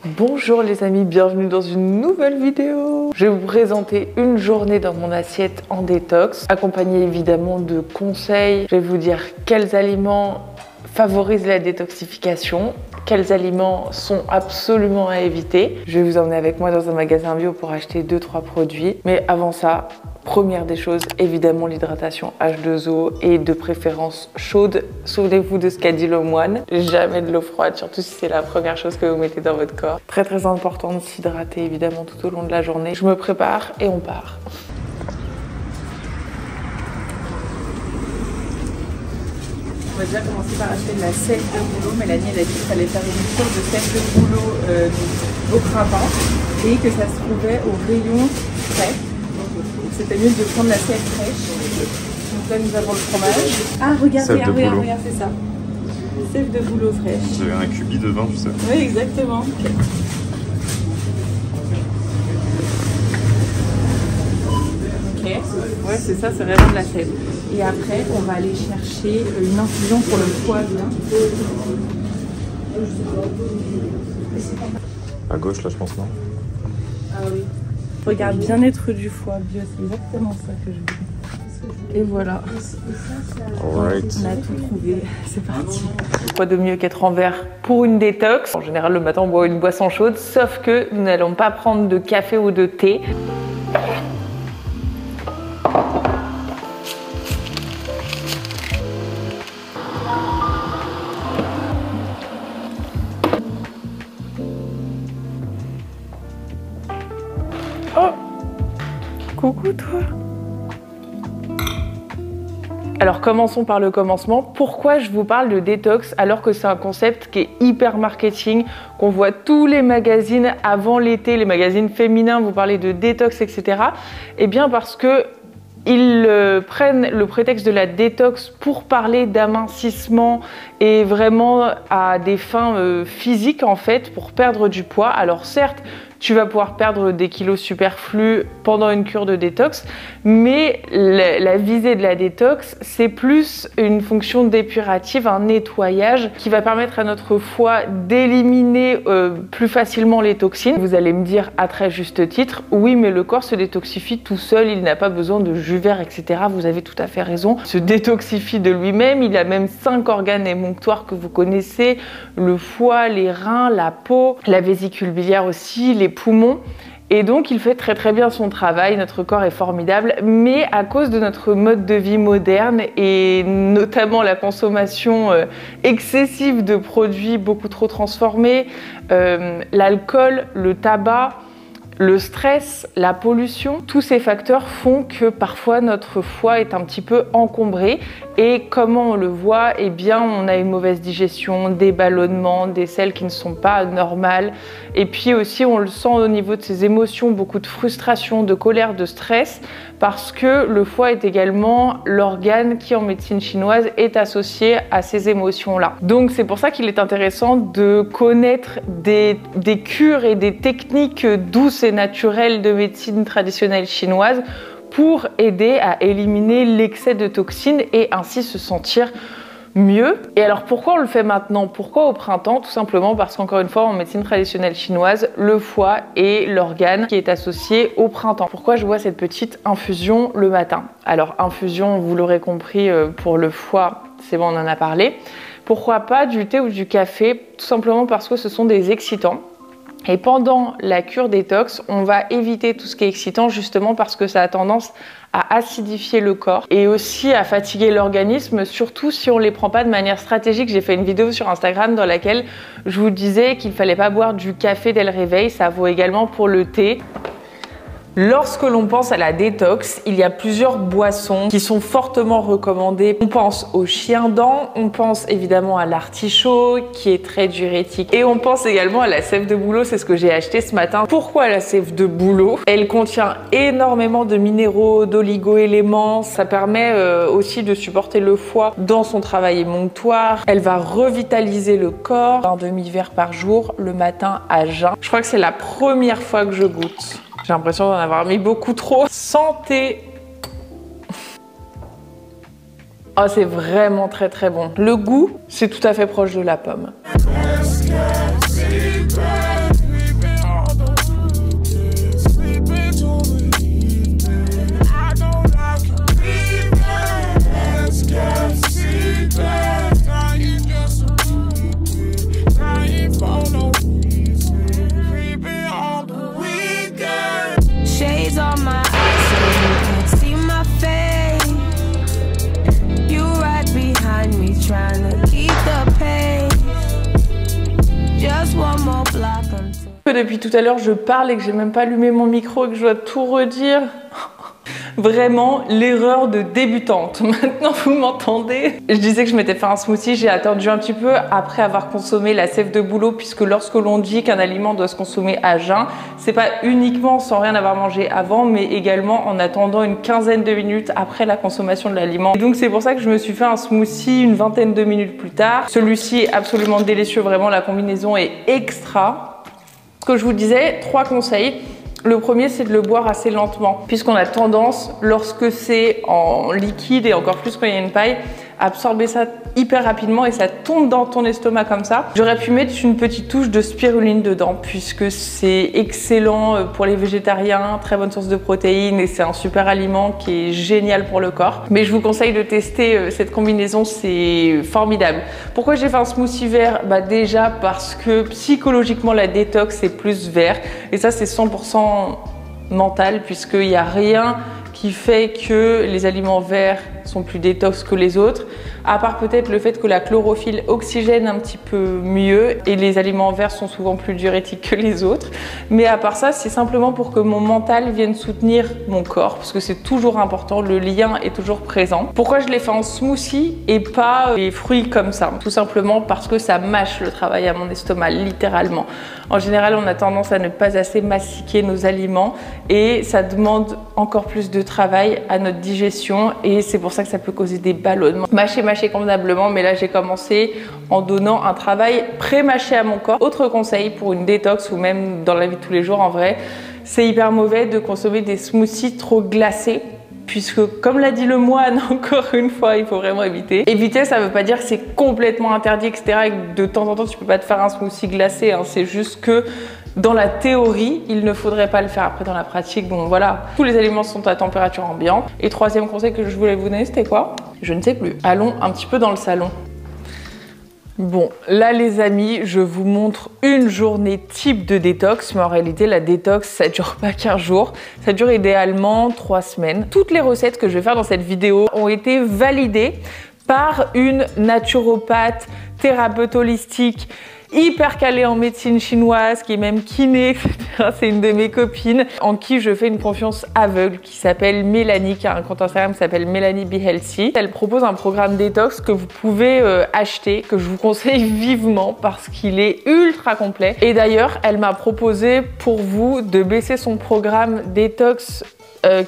Bonjour les amis, bienvenue dans une nouvelle vidéo. Je vais vous présenter une journée dans mon assiette en détox, accompagnée évidemment de conseils. Je vais vous dire quels aliments favorisent la détoxification, quels aliments sont absolument à éviter. Je vais vous emmener avec moi dans un magasin bio pour acheter 2-3 produits. Mais avant ça, première des choses, évidemment l'hydratation H2O et de préférence chaude. Souvenez-vous de ce qu'a dit le moine, jamais de l'eau froide, surtout si c'est la première chose que vous mettez dans votre corps. Très très important de s'hydrater évidemment tout au long de la journée. Je me prépare et on part. On va déjà commencer par acheter de la sève de bouleau. Mélanie elle a dit qu'il fallait faire une cure de sève de bouleau au printemps et que ça se trouvait au rayon frais. C'était mieux de prendre la sève fraîche. Donc là nous avons le fromage. Ah regarde, c'est ça. Sève de bouleau fraîche. Vous avez un cubi de vin, tu sais. Oui, exactement. Ok, ouais c'est ça, c'est vraiment de la sève. Et après on va aller chercher une infusion pour le foie bien. À gauche là je pense, non? Ah oui. Regarde, bien-être du foie bio, c'est exactement ça que je veux. Et voilà. Alright. On a tout trouvé, c'est parti. Quoi de mieux qu'être en verre pour une détox? En général, le matin, on boit une boisson chaude, sauf que nous n'allons pas prendre de café ou de thé. Oh! Coucou toi! Alors commençons par le commencement. Pourquoi je vous parle de détox alors que c'est un concept qui est hyper marketing, qu'on voit tous les magazines avant l'été, les magazines féminins vous parlez de détox, etc. Eh bien parce que ils prennent le prétexte de la détox pour parler d'amincissement et vraiment à des fins physiques en fait, pour perdre du poids. Alors certes, tu vas pouvoir perdre des kilos superflus pendant une cure de détox, mais la visée de la détox, c'est plus une fonction dépurative, un nettoyage qui va permettre à notre foie d'éliminer plus facilement les toxines. Vous allez me dire à très juste titre, oui mais le corps se détoxifie tout seul, il n'a pas besoin de jus vert, etc. Vous avez tout à fait raison, il se détoxifie de lui-même, il a même 5 organes émonctoires que vous connaissez, le foie, les reins, la peau, la vésicule biliaire aussi, les poumons. Et donc il fait très très bien son travail, notre corps est formidable, mais à cause de notre mode de vie moderne et notamment la consommation excessive de produits beaucoup trop transformés, l'alcool, le tabac, le stress, la pollution, tous ces facteurs font que parfois notre foie est un petit peu encombré. Et comment on le voit? Eh bien, on a une mauvaise digestion, des ballonnements, des selles qui ne sont pas normales. Et puis aussi, on le sent au niveau de ses émotions, beaucoup de frustration, de colère, de stress, parce que le foie est également l'organe qui, en médecine chinoise, est associé à ces émotions-là. Donc, c'est pour ça qu'il est intéressant de connaître des cures et des techniques douces et naturelles de médecine traditionnelle chinoise pour aider à éliminer l'excès de toxines et ainsi se sentir mieux. Et alors pourquoi on le fait maintenant? Pourquoi au printemps? Tout simplement parce qu'encore une fois en médecine traditionnelle chinoise, le foie est l'organe qui est associé au printemps. Pourquoi je bois cette petite infusion le matin? Alors infusion, vous l'aurez compris, pour le foie, c'est bon, on en a parlé. Pourquoi pas du thé ou du café? Tout simplement parce que ce sont des excitants. Et pendant la cure détox, on va éviter tout ce qui est excitant justement parce que ça a tendance à acidifier le corps et aussi à fatiguer l'organisme, surtout si on ne les prend pas de manière stratégique. J'ai fait une vidéo sur Instagram dans laquelle je vous disais qu'il ne fallait pas boire du café dès le réveil, ça vaut également pour le thé. Lorsque l'on pense à la détox, il y a plusieurs boissons qui sont fortement recommandées. On pense au chien-dent, on pense évidemment à l'artichaut qui est très diurétique et on pense également à la sève de bouleau, c'est ce que j'ai acheté ce matin. Pourquoi la sève de bouleau? Elle contient énormément de minéraux, d'oligo-éléments, ça permet aussi de supporter le foie dans son travail émonctoire. Elle va revitaliser le corps, un demi-verre par jour le matin à jeun. Je crois que c'est la première fois que je goûte. J'ai l'impression d'en avoir mis beaucoup trop. Santé! Oh, c'est vraiment très très bon. Le goût, c'est tout à fait proche de la pomme. Que depuis tout à l'heure je parle et que j'ai même pas allumé mon micro et que je dois tout redire. Vraiment l'erreur de débutante. Maintenant vous m'entendez. Je disais que je m'étais fait un smoothie, j'ai attendu un petit peu après avoir consommé la sève de bouleau, puisque lorsque l'on dit qu'un aliment doit se consommer à jeun, c'est pas uniquement sans rien avoir mangé avant, mais également en attendant une quinzaine de minutes après la consommation de l'aliment. Et donc c'est pour ça que je me suis fait un smoothie une vingtaine de minutes plus tard. Celui-ci est absolument délicieux, vraiment la combinaison est extra. Ce que je vous disais, 3 conseils. Le premier, c'est de le boire assez lentement, puisqu'on a tendance, lorsque c'est en liquide et encore plus quand il y a une paille, à absorber ça hyper rapidement et ça tombe dans ton estomac comme ça. J'aurais pu mettre une petite touche de spiruline dedans, puisque c'est excellent pour les végétariens, très bonne source de protéines et c'est un super aliment qui est génial pour le corps. Mais je vous conseille de tester cette combinaison, c'est formidable. Pourquoi j'ai fait un smoothie vert? Déjà parce que psychologiquement la détox c'est plus vert et ça c'est 100% mental, puisqu'il n'y a rien qui fait que les aliments verts sont plus détox que les autres, à part peut-être le fait que la chlorophylle oxygène un petit peu mieux et les aliments verts sont souvent plus diurétiques que les autres. Mais à part ça, c'est simplement pour que mon mental vienne soutenir mon corps, parce que c'est toujours important, le lien est toujours présent. Pourquoi je l'ai fait en smoothie et pas des fruits comme ça? Tout simplement parce que ça mâche le travail à mon estomac, littéralement. En général, on a tendance à ne pas assez mastiquer nos aliments et ça demande encore plus de travail à notre digestion et c'est pour ça que ça peut causer des ballonnements. Mâcher convenablement, mais là j'ai commencé en donnant un travail pré-mâché à mon corps. Autre conseil pour une détox ou même dans la vie de tous les jours en vrai, c'est hyper mauvais de consommer des smoothies trop glacés. Puisque, comme l'a dit le moine, encore une fois, il faut vraiment éviter. Éviter, ça veut pas dire que c'est complètement interdit, etc. Et que de temps en temps, tu peux pas te faire un smoothie glacé. Hein. C'est juste que dans la théorie, il ne faudrait pas le faire. Après, dans la pratique, bon voilà, tous les aliments sont à température ambiante. Et troisième conseil que je voulais vous donner, c'était quoi? Je ne sais plus. Allons un petit peu dans le salon. Bon, là les amis, je vous montre une journée type de détox, mais en réalité la détox ça dure pas 15 jours, ça dure idéalement 3 semaines. Toutes les recettes que je vais faire dans cette vidéo ont été validées par une naturopathe, thérapeute holistique, hyper calée en médecine chinoise, qui est même kiné, etc. C'est une de mes copines en qui je fais une confiance aveugle, qui s'appelle Mélanie, qui a un compte Instagram qui s'appelle Mélanie Be Healthy. Elle propose un programme détox que vous pouvez acheter, que je vous conseille vivement parce qu'il est ultra complet. Et d'ailleurs, elle m'a proposé pour vous de baisser son programme détox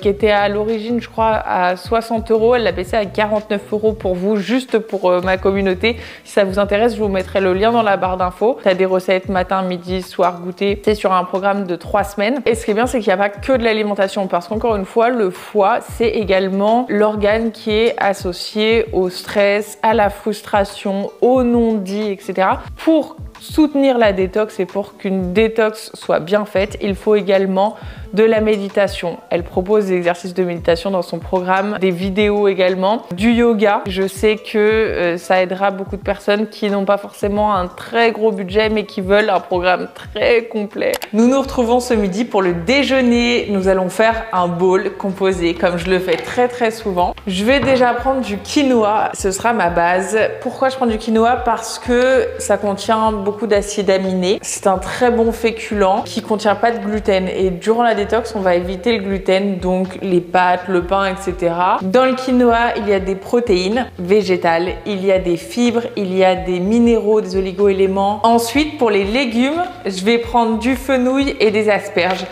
qui était à l'origine, je crois, à 60 €. Elle l'a baissé à 49 € pour vous, juste pour ma communauté. Si ça vous intéresse, je vous mettrai le lien dans la barre d'infos. Tu as des recettes matin, midi, soir, goûter. C'est sur un programme de 3 semaines. Et ce qui est bien, c'est qu'il n'y a pas que de l'alimentation, parce qu'encore une fois, le foie, c'est également l'organe qui est associé au stress, à la frustration, au non-dit, etc. Pour soutenir la détox et pour qu'une détox soit bien faite, il faut également de la méditation. Elle propose des exercices de méditation dans son programme, des vidéos également, du yoga. Je sais que ça aidera beaucoup de personnes qui n'ont pas forcément un très gros budget mais qui veulent un programme très complet. Nous nous retrouvons ce midi pour le déjeuner. Nous allons faire un bowl composé comme je le fais très souvent. Je vais déjà prendre du quinoa, ce sera ma base. Pourquoi je prends du quinoa? Parce que ça contient beaucoup d'acides aminés. C'est un très bon féculent qui contient pas de gluten et durant la détox, on va éviter le gluten, donc les pâtes, le pain, etc. Dans le quinoa, il y a des protéines végétales, il y a des fibres, il y a des minéraux, des oligo-éléments. Ensuite, pour les légumes, je vais prendre du fenouil et des asperges.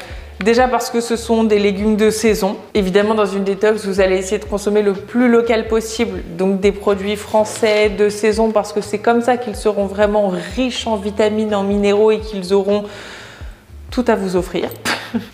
Déjà parce que ce sont des légumes de saison. Évidemment, dans une détox, vous allez essayer de consommer le plus local possible. Donc des produits français de saison parce que c'est comme ça qu'ils seront vraiment riches en vitamines, en minéraux et qu'ils auront tout à vous offrir.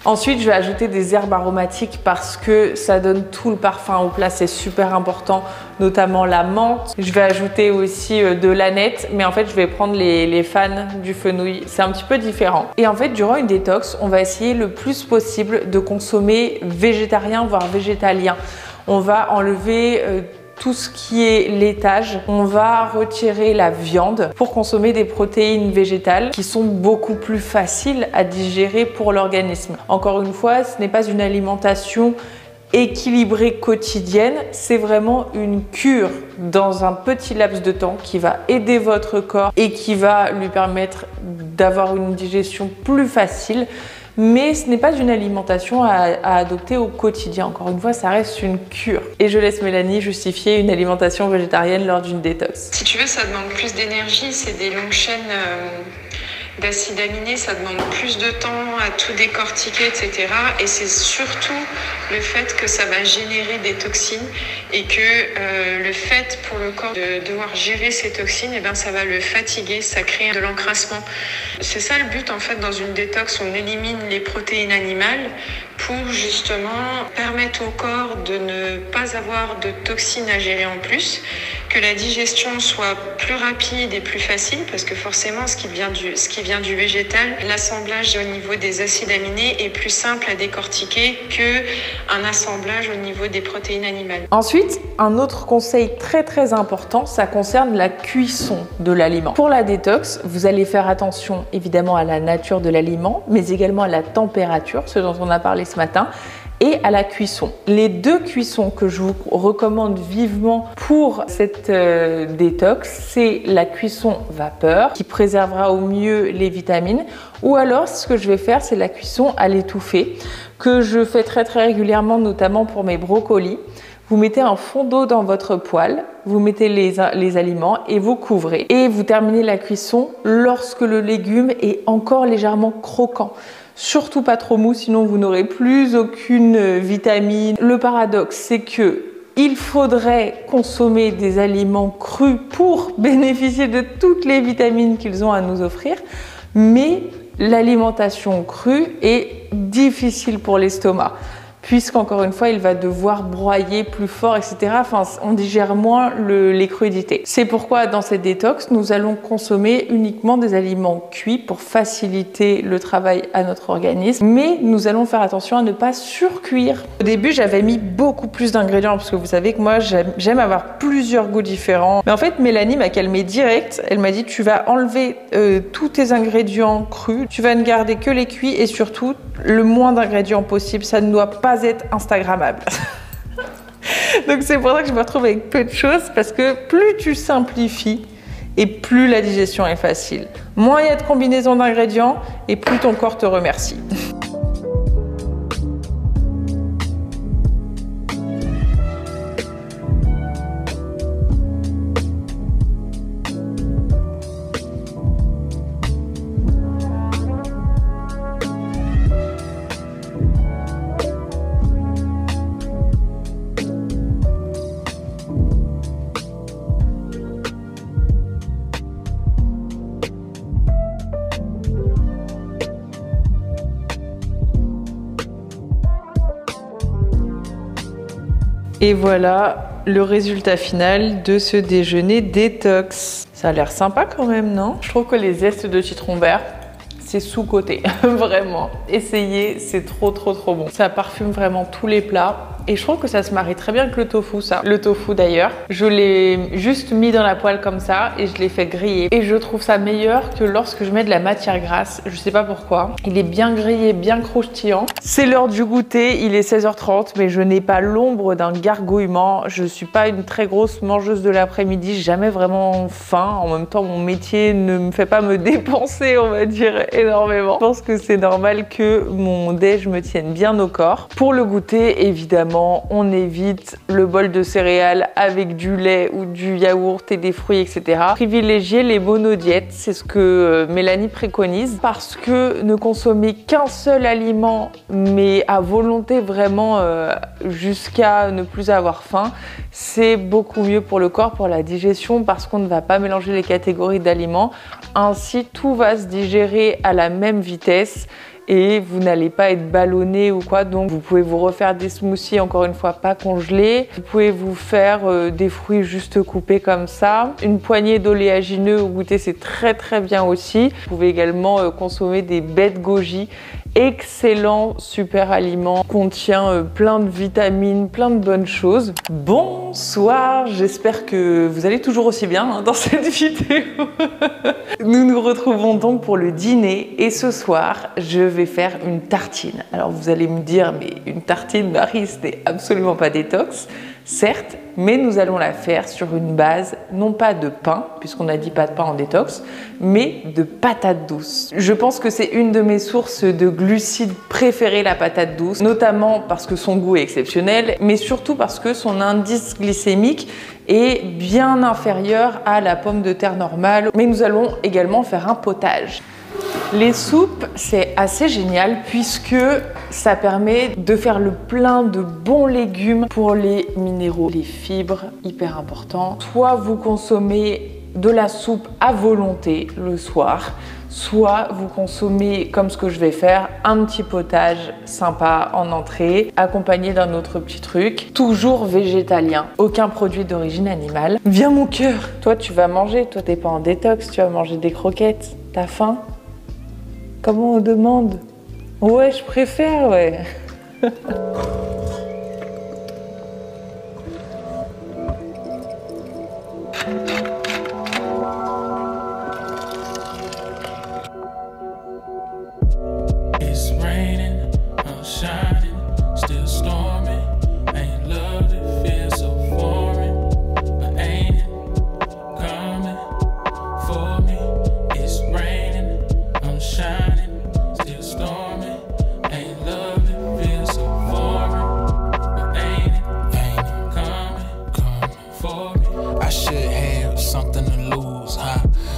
Ensuite, je vais ajouter des herbes aromatiques parce que ça donne tout le parfum au plat, c'est super important, notamment la menthe. Je vais ajouter aussi de l'aneth, mais en fait, je vais prendre les fans du fenouil. C'est un petit peu différent. Et en fait, durant une détox, on va essayer le plus possible de consommer végétarien, voire végétalien. On va enlever tout ce qui est laitage, on va retirer la viande pour consommer des protéines végétales qui sont beaucoup plus faciles à digérer pour l'organisme. Encore une fois, ce n'est pas une alimentation équilibrée quotidienne, c'est vraiment une cure dans un petit laps de temps qui va aider votre corps et qui va lui permettre d'avoir une digestion plus facile. Mais ce n'est pas une alimentation à adopter au quotidien. Encore une fois, ça reste une cure. Et je laisse Mélanie justifier une alimentation végétarienne lors d'une détox. Si tu veux, ça demande plus d'énergie. C'est des longues chaînes d'acides aminés. Ça demande plus de temps à tout décortiquer, etc. Et c'est surtout le fait que ça va générer des toxines et que le fait pour le corps de devoir gérer ces toxines, eh ben, ça va le fatiguer, ça crée de l'encrassement. C'est ça le but en fait dans une détox, on élimine les protéines animales pour justement permettre au corps de ne pas avoir de toxines à gérer en plus, que la digestion soit plus rapide et plus facile parce que forcément ce qui vient du végétal, l'assemblage au niveau des acides aminés est plus simple à décortiquer qu'un assemblage au niveau des protéines animales. Ensuite, un autre conseil très important, ça concerne la cuisson de l'aliment. Pour la détox, vous allez faire attention évidemment à la nature de l'aliment, mais également à la température, ce dont on a parlé ce matin, et à la cuisson. Les deux cuissons que je vous recommande vivement pour cette détox, c'est la cuisson vapeur qui préservera au mieux les vitamines, ou alors ce que je vais faire, c'est la cuisson à l'étouffée que je fais très régulièrement, notamment pour mes brocolis. Vous mettez un fond d'eau dans votre poêle, vous mettez les aliments et vous couvrez. Et vous terminez la cuisson lorsque le légume est encore légèrement croquant. Surtout pas trop mou, sinon vous n'aurez plus aucune vitamine. Le paradoxe, c'est que il faudrait consommer des aliments crus pour bénéficier de toutes les vitamines qu'ils ont à nous offrir, mais l'alimentation crue est difficile pour l'estomac, puisqu'encore une fois, il va devoir broyer plus fort, etc. Enfin, on digère moins les crudités. C'est pourquoi, dans cette détox, nous allons consommer uniquement des aliments cuits pour faciliter le travail à notre organisme. Mais nous allons faire attention à ne pas surcuire. Au début, j'avais mis beaucoup plus d'ingrédients, parce que vous savez que moi, j'aime avoir plusieurs goûts différents. Mais en fait, Mélanie m'a calmé direct. Elle m'a dit, tu vas enlever tous tes ingrédients crus, tu vas ne garder que les cuits et surtout, le moins d'ingrédients possible. Ça ne doit pas être instagrammable. Donc c'est pour ça que je me retrouve avec peu de choses, parce que plus tu simplifies et plus la digestion est facile. Moins il y a de combinaisons d'ingrédients et plus ton corps te remercie. Et voilà le résultat final de ce déjeuner détox. Ça a l'air sympa quand même, non? Je trouve que les zestes de citron vert, c'est sous-coté, vraiment. Essayez, c'est trop bon. Ça parfume vraiment tous les plats. Et je trouve que ça se marie très bien avec le tofu, ça. Le tofu d'ailleurs, je l'ai juste mis dans la poêle comme ça et je l'ai fait griller. Et je trouve ça meilleur que lorsque je mets de la matière grasse. Je sais pas pourquoi. Il est bien grillé, bien croustillant. C'est l'heure du goûter, il est 16h30, mais je n'ai pas l'ombre d'un gargouillement. Je suis pas une très grosse mangeuse de l'après-midi, j'ai jamais vraiment faim. En même temps, mon métier ne me fait pas me dépenser, on va dire, énormément. Je pense que c'est normal que mon déj me tienne bien au corps. Pour le goûter, évidemment, on évite le bol de céréales avec du lait ou du yaourt et des fruits, etc. Privilégier les monodiètes, c'est ce que Mélanie préconise, parce que ne consommer qu'un seul aliment, mais à volonté vraiment jusqu'à ne plus avoir faim, c'est beaucoup mieux pour le corps, pour la digestion, parce qu'on ne va pas mélanger les catégories d'aliments. Ainsi, tout va se digérer à la même vitesse et vous n'allez pas être ballonné ou quoi. Donc vous pouvez vous refaire des smoothies, encore une fois pas congelés. Vous pouvez vous faire des fruits juste coupés comme ça. Une poignée d'oléagineux au goûter, c'est très bien aussi. Vous pouvez également consommer des baies de goji. Excellent super aliment, contient plein de vitamines, plein de bonnes choses. Bonsoir, j'espère que vous allez toujours aussi bien dans cette vidéo. Nous nous retrouvons donc pour le dîner et ce soir, je vais faire une tartine. Alors vous allez me dire, mais une tartine, Marie, ce n'est absolument pas détox. certes, mais nous allons la faire sur une base non pas de pain, puisqu'on a dit pas de pain en détox, mais de patates douces. Je pense que c'est une de mes sources de glucides préférées, la patate douce, notamment parce que son goût est exceptionnel, mais surtout parce que son indice glycémique est bien inférieur à la pomme de terre normale. Mais nous allons également faire un potage. Les soupes, c'est assez génial puisque ça permet de faire le plein de bons légumes pour les minéraux, les fibres, hyper important. Soit vous consommez de la soupe à volonté le soir, soit vous consommez, comme ce que je vais faire, un petit potage sympa en entrée, accompagné d'un autre petit truc, toujours végétalien, aucun produit d'origine animale. Viens mon cœur, toi tu vas manger, toi t'es pas en détox, tu vas manger des croquettes, t'as faim? Comment on demande? Ouais, je préfère, ouais.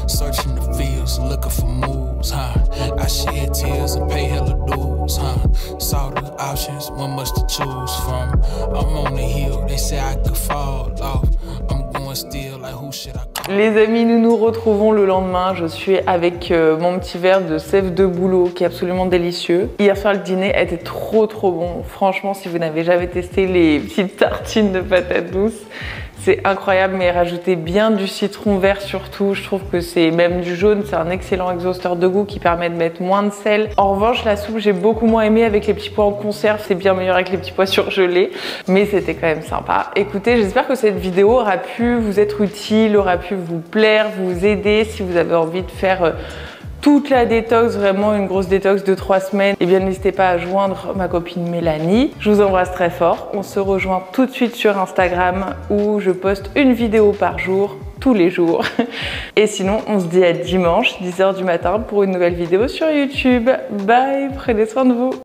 Searching the fields, looking for moves, huh? I shed tears and pay hella dues, huh? Saw the options, one much to choose from. I'm on the hill, they say I could fall off. I'm going still, like who should I call? Les amis, nous nous retrouvons le lendemain. Je suis avec mon petit verre de sève de bouleau qui est absolument délicieux. Hier soir, le dîner était trop bon. Franchement, si vous n'avez jamais testé les petites tartines de patates douces, c'est incroyable, mais rajoutez bien du citron vert surtout. Je trouve que c'est même du jaune, c'est un excellent exhausteur de goût qui permet de mettre moins de sel. En revanche, la soupe, j'ai beaucoup moins aimé avec les petits pois en conserve. C'est bien meilleur avec les petits pois surgelés, mais c'était quand même sympa. Écoutez, j'espère que cette vidéo aura pu vous être utile, aura pu vous plaire, vous aider si vous avez envie de faire toute la détox, vraiment une grosse détox de 3 semaines, et bien n'hésitez pas à joindre ma copine Mélanie. Je vous embrasse très fort. On se rejoint tout de suite sur Instagram où je poste une vidéo par jour, tous les jours. Et sinon, on se dit à dimanche, 10 h du matin pour une nouvelle vidéo sur YouTube. Bye, prenez soin de vous.